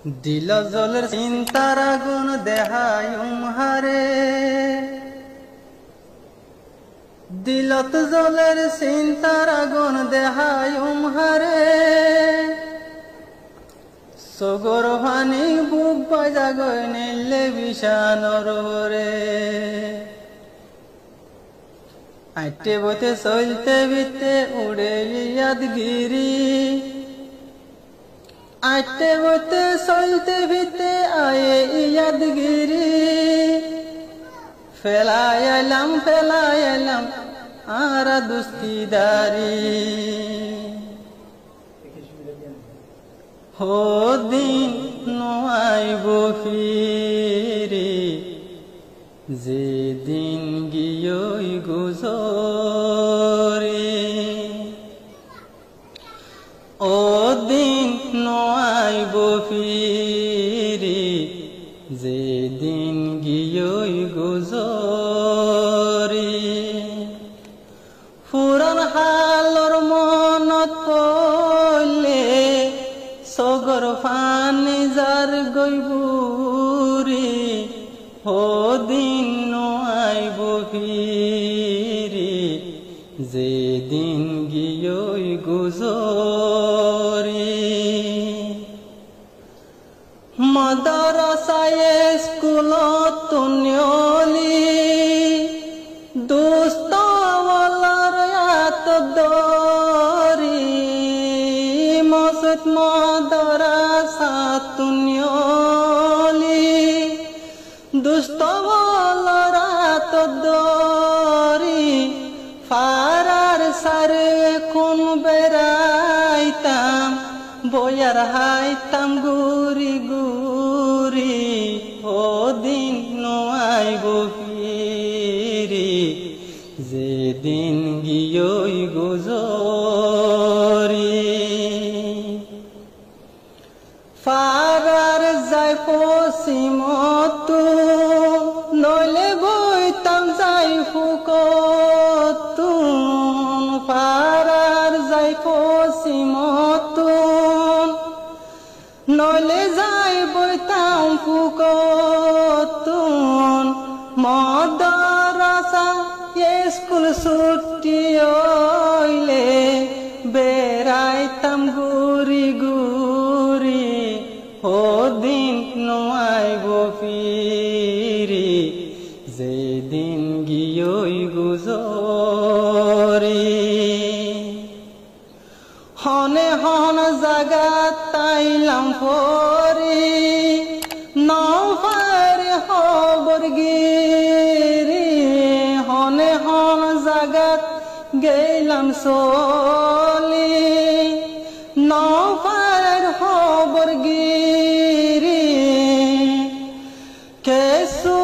দিল জলের চিন্তার আগুন দেহায় হারে, দিলত জলের চিন্তার আগুন দেহায় হারে, সগর ভানি বুক বাজা গই নিলে বিষানর রে। আইটে বইতে চলতে বিতে উড়ে ইয়াদগিরি, আইটে বইতে চলতে বিতে আয়ে ইয়াদগিরি, ফেলাই এলাম আরা দুস্তিদারি। হো দিন নয়াইব ফিরে, যেদিন গিয়ই গুজরে, ও দিন নয়াইব ফিরে, যেদিন গিয়ই গুজরে। পুরান হালর মনত পড়লে সগর ফানি যার গইবুরি, ও দিন নয়াইব ফিরে, যেদিন গিয়ই গুজরে। মাদ্রাসায় স্কুলত তুনিয়লি, দুস্ত ওয়ালার আত দরি, মসজিদ মাদ্রাসা তুনিয়লি, দুস্ত ওয়ালার আত দরি, ফারার সারে কোন বেড়াইতাম, বয়ার হাইতাম গুরি গুরি, ও দিন নয়াইব ফিরে, যেদিন গিয়ই গুজরে। ফারার যাই পশ্চিমতো, নইলে বইতাম যাই ফুকতো, ফারার যাই পশ্চিমতো, নইলে যাই বইতাম ফুকতো। মাদ্রাসা স্কুল ছুটি হইলে বেড়াইতাম গুরি গুরি, ও দিন নয়াইব ফিরে, যেদিন গিয়ই গুজরে। হনে হন জাগাত তাইলাম পরি, নফারে খবর গিরি, হনে হন জাগাত গেলাম চলি, নফার খবর গিরি। কেসু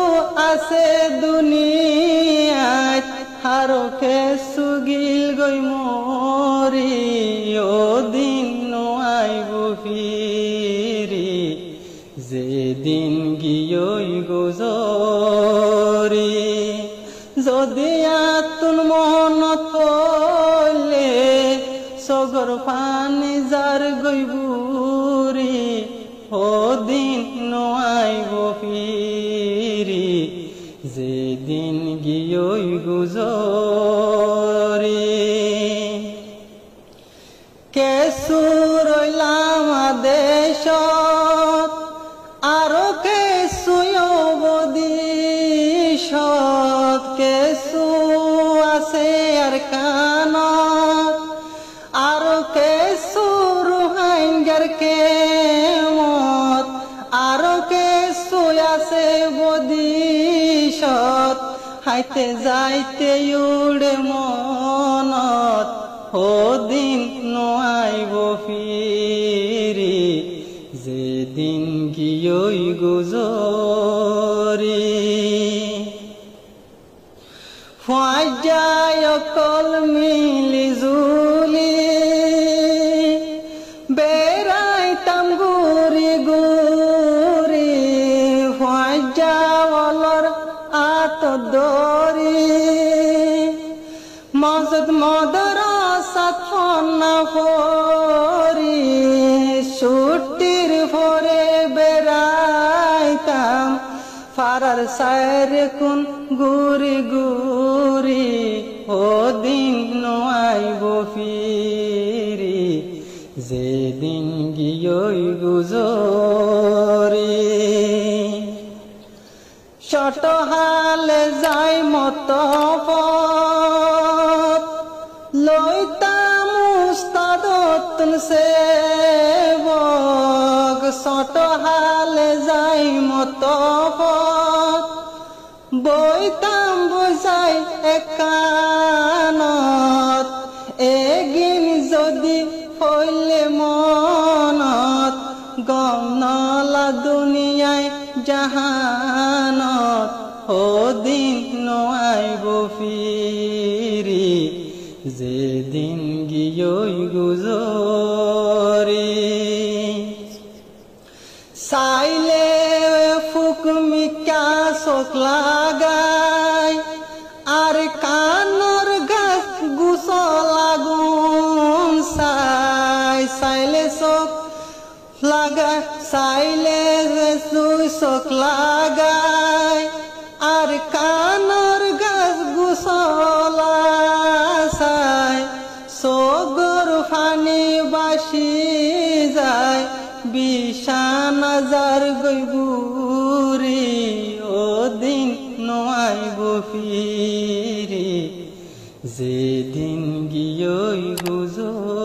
আছে দুনিয়াত, হারো কেসু গিল গই মরি, ও দিন নয়াইব ফিরে, যেদিন গিয়ই গুজরে। যদি আতুন মনত পড়লে সগর ফানি যার গইবুরি, ও দিন নয়াইব ফিরে, যেদিন গিয়ই গুজরে। কেসু রইলাম দেশত, আরো কেসু অবদিশত, কেসু আছে আর কানত, আরো কেসু রুহাইঙ্গার কেমত, আরো কেসু আছে বদিশত, হাইতে যাইতে উড়ে মনত, ও দিন নয়াইব ফিরে, যেদিন গিয়ই গুজরে। ফাজায় অকল মিলি জুলি, বেড়াইতাম গুরি গুরি, ফাজাওয়ালার আত দরি, মসজিদ মাদ্রাসা থানা পরি, ছুটির পরে সায়ের কোন গুরি গুরি ও দিন আইব ফিরি যেদিন গিয়ই গুজরি ছোট হালে যাই মত পথ লইতাম উস্তাদতুন সেবক ছোট হালে যাই মত পথ বইতাম বুঝাই একানত এগিন যদি হইলে মনত গম নলা দুনিয়ায় জাহানত ও দিন আইব ফিরি যেদিন গিয়ই গুজরি চাইলে ফুক মিকা চোখ লাগাই আর কানর গাছ গুছ লাগুন চাইলে চোখ লাগা চাইলে চোখ লাগাই আর কানর গাছ গুছলা চাই চোখর ফানি বাসি যায় বিশানা যার গৈবুরি ও দিন আইব ফিরি যেদিন গিয়ই গুজরি